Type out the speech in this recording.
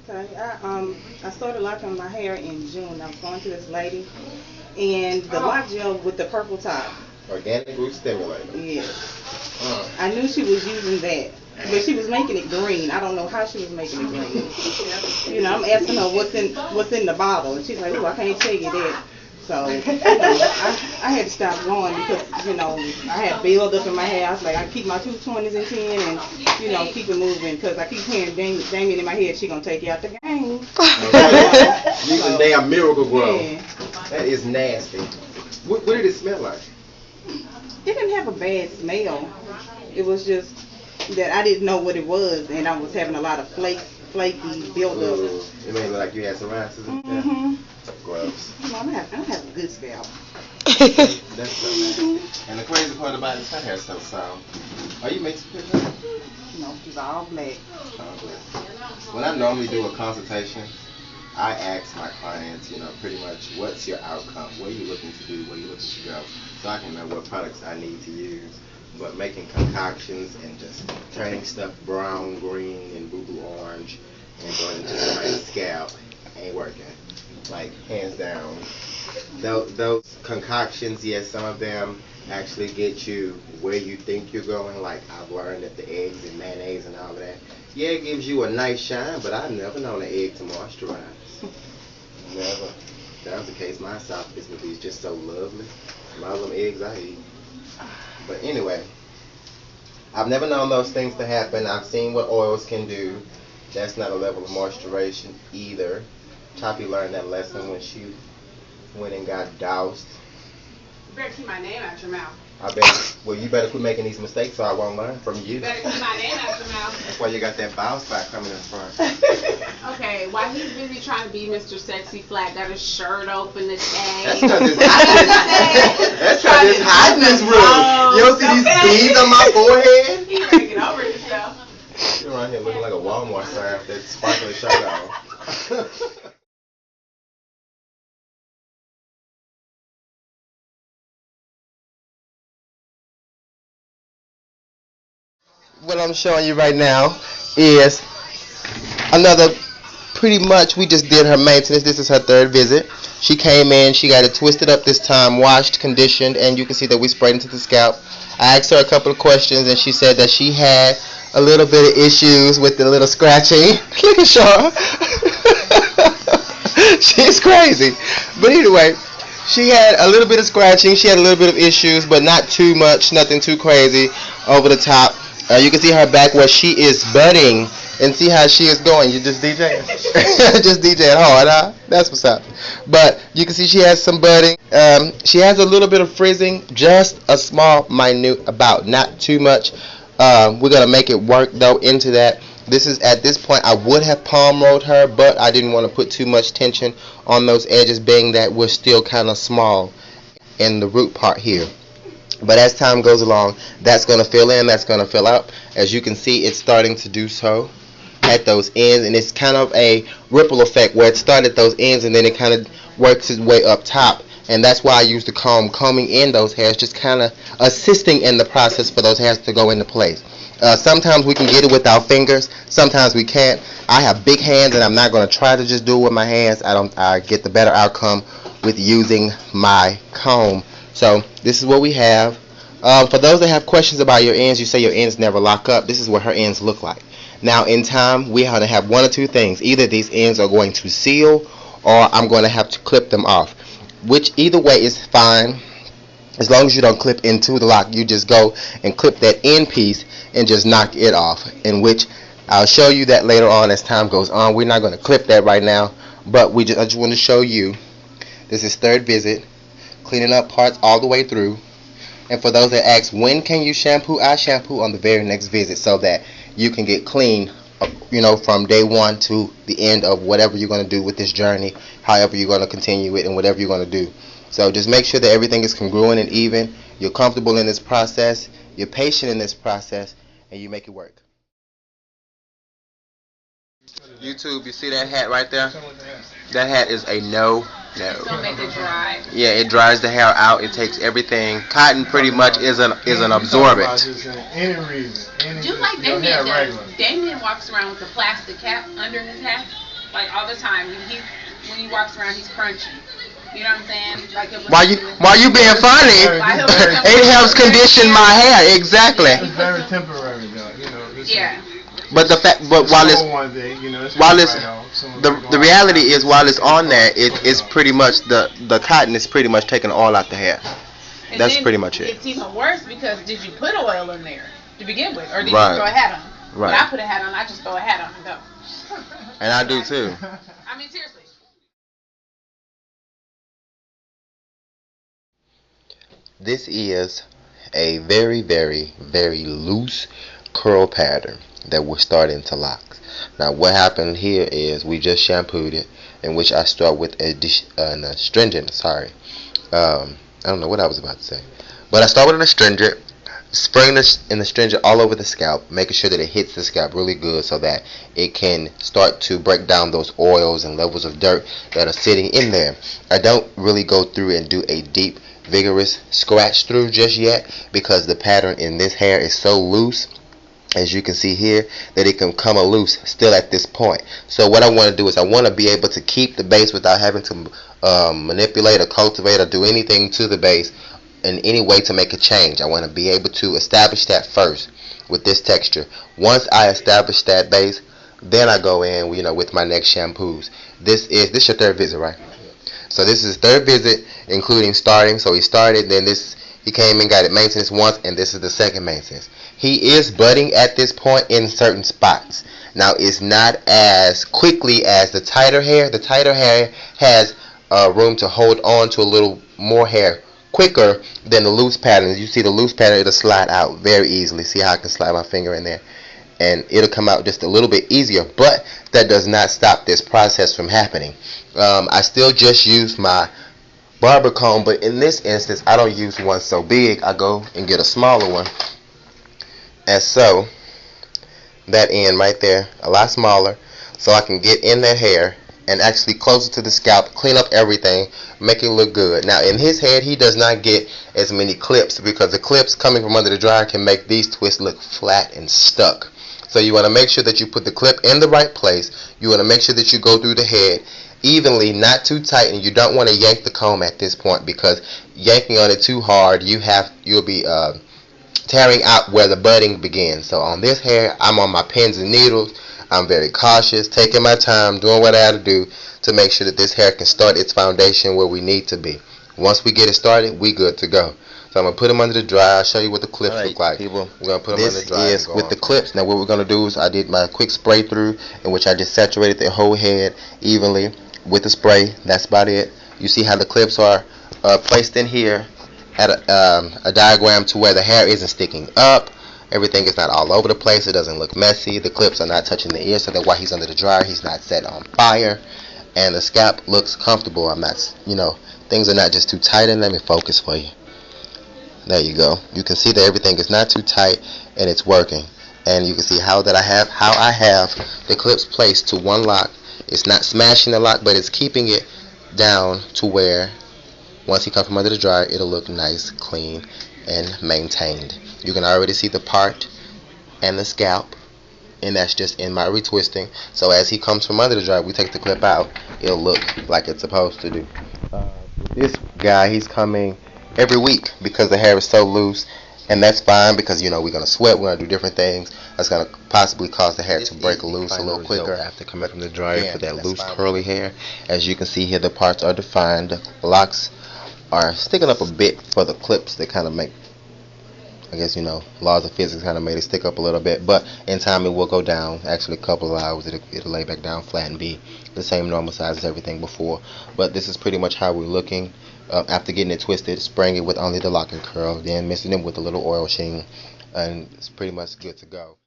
Okay, I started locking my hair in June. I was going to this lady, and the lock gel with the purple top. Organic root stimulator. Yes. I knew she was using that, but she was making it green. I don't know how she was making it green. I'm asking her what's in the bottle, and she's like, "Oh, I can't tell you that." So, I had to stop going because, I had build up in my hair. I was like, I keep my 220s in 10 and, keep it moving because I keep hearing Damien in my head, she going to take you out the game. Using damn Miracle Grow. Yeah. That is nasty. What did it smell like? It didn't have a bad smell. It was just that I didn't know what it was, and I was having a lot of flaky buildup. It made it look like you had psoriasis. Mm-hmm. Gross. I have a good scalp. That's so nasty. And the crazy part about it is her hair's so soft. Are you mixing with her? No, she's all black. All black. When I normally do a consultation, I ask my clients, pretty much, what's your outcome? What are you looking to do? Where are you looking to go? So I can know what products I need to use. But making concoctions and just turning stuff brown, green, and boo-boo orange and going into somebody's scalp ain't working. Like, hands down. Those concoctions, yes, some of them actually get you where you think you're going. Like, I've learned that the eggs and mayonnaise and all of that, yeah, it gives you a nice shine, but I've never known an egg to moisturize. Never. If that was the case, my esophagus would be just so lovely. All them eggs I eat. But anyway, I've never known those things to happen. I've seen what oils can do. That's not a level of moisturization either. Choppy learned that lesson when she went and got doused. You better keep my name out your mouth. I bet. Well, you better quit making these mistakes so I won't learn from you. You better keep my name out your mouth. That's why you got that bow spot coming in front. Okay, while he's busy trying to be Mr. Sexy Flat, got his shirt open today. That's because it's hot. That's because it's hot in this room. You don't see these beads on my forehead? He's taking over himself. You're around here looking like a Walmart sign with that sparkly shirt on. What I'm showing you right now is another, pretty much, we just did her maintenance. This is her third visit. She came in, she got it twisted up this time, washed, conditioned, and you can see that we sprayed into the scalp. I asked her a couple of questions, and she said that she had a little bit of issues with the little scratching. Look at Shaw. She's crazy. But anyway, she had a little bit of scratching. She had a little bit of issues, but not too much, nothing too crazy over the top. You can see her back where she is budding, and see how she is going. You just DJ, just DJ hard, huh? That's what's up. But you can see she has some budding. She has a little bit of frizzing, just a small, minute, not too much. We're gonna make it work though into that. This is at this point I would have palm rolled her, but I didn't want to put too much tension on those edges, being that we're still kind of small in the root part here. But as time goes along, that's going to fill in, that's going to fill out. As you can see, it's starting to do so at those ends, and it's kind of a ripple effect where it started at those ends and then it kind of works its way up top. And that's why I use the comb, combing in those hairs, just kind of assisting in the process for those hairs to go into place. Sometimes we can get it with our fingers, sometimes we can't. I have big hands, and I'm not going to try to just do it with my hands. I get the better outcome with using my comb. So this is what we have. For those that have questions about your ends, you say your ends never lock up. This is what her ends look like. Now in time, we have to have one or two things. Either these ends are going to seal, or I'm going to have to clip them off. Which either way is fine. As long as you don't clip into the lock, you just go and clip that end piece and just knock it off. In which I'll show you that later on as time goes on. We're not going to clip that right now, but I just want to show you. This is third visit. Cleaning up parts all the way through. And for those that ask, when can you shampoo? I shampoo on the very next visit so that you can get clean, from day one to the end of whatever you're going to do with this journey, however you're going to continue it, and whatever you're going to do. So just make sure that everything is congruent and even. You're comfortable in this process, you're patient in this process, and you make it work. YouTube, you see that hat right there? That hat is a no. It's gonna make it dry. Yeah, it dries the hair out. It takes everything. Cotton pretty much is an absorbent. Any reason. Do you like Damien does? Damien walks around with a plastic cap under his hat. like all the time. When he walks around, he's crunchy. You know what I'm saying? Like While you being funny, it helps condition my hair. Exactly. It's very temporary, though. You know. Yeah. But the reality is while it's on there, it's pretty much the cotton is pretty much taking all out the hair. And that's pretty much it. It's even worse because did you put oil in there to begin with, or did right. you throw a hat on? Right. When I put a hat on, I just throw a hat on and go. And I do too. I mean, seriously. This is a very, very, very loose curl pattern that we're starting to lock. Now what happened here is we just shampooed it, in which I start with an astringent. I don't know what I was about to say, but I start with an astringent, spraying an astringent all over the scalp, making sure that it hits the scalp really good so that it can start to break down those oils and levels of dirt that are sitting in there. I don't really go through and do a deep vigorous scratch through just yet because the pattern in this hair is so loose, as you can see here, that it can come loose still at this point. So what I want to do is I want to be able to keep the base without having to manipulate or cultivate or do anything to the base in any way to make a change. I want to be able to establish that first with this texture. Once I establish that base, then I go in, with my next shampoos. This your third visit, right? So this is his third visit, including starting. So he started, then he came and got it maintenance once, and this is the second maintenance. He is budding at this point in certain spots. Now it's not as quickly as the tighter hair. The tighter hair has room to hold on to a little more hair quicker than the loose pattern. As you see the loose pattern, it'll slide out very easily. See how I can slide my finger in there? And it'll come out just a little bit easier, but that does not stop this process from happening. I still just use my barber comb, but in this instance I don't use one so big. I go and get a smaller one, and so that end right there, a lot smaller, so I can get in that hair and actually close it to the scalp, clean up everything, make it look good. Now in his head, he does not get as many clips because the clips coming from under the dryer can make these twists look flat and stuck. So you want to make sure that you put the clip in the right place. You want to make sure that you go through the head evenly, not too tight, and you don't want to yank the comb at this point because yanking on it too hard, you'll be tearing out where the budding begins. So on this hair, I'm on my pins and needles. I'm very cautious, taking my time, doing what I have to do to make sure that this hair can start its foundation where we need to be. Once we get it started, we good to go. So I'm going to put them under the dryer. I'll show you what the clips look like. People, we're going to put them under the dryer. This is with the clips. Now what we're going to do is I did my quick spray through in which I just saturated the whole head evenly with the spray. That's about it. You see how the clips are placed in here at a diagram to where the hair isn't sticking up. Everything is not all over the place. It doesn't look messy. The clips are not touching the ear, so that while he's under the dryer, he's not set on fire. And the scalp looks comfortable. Things are not just too tight. And let me focus for you. There you go. You can see that everything is not too tight and it's working. And you can see how I have the clips placed to one lock. It's not smashing the lock, but it's keeping it down to where once he comes from under the dryer, it'll look nice, clean, and maintained. You can already see the part and the scalp, and that's just in my retwisting. So as he comes from under the dryer, we take the clip out, it'll look like it's supposed to do. This guy, he's coming every week because the hair is so loose, and that's fine because we're going to sweat, we're going to do different things that's going to possibly cause the hair to break loose a little quicker after coming from the dryer for that loose curly hair. As you can see here, the parts are defined. The locks are sticking up a bit for the clips. They kind of make, laws of physics kind of made it stick up a little bit, but in time it will go down. Actually a couple of hours it'll lay back down flat and be the same normal size as everything before. But this is pretty much how we're looking after getting it twisted, spraying it with only the lock and curl, then mixing it with a little oil sheen, and it's pretty much good to go.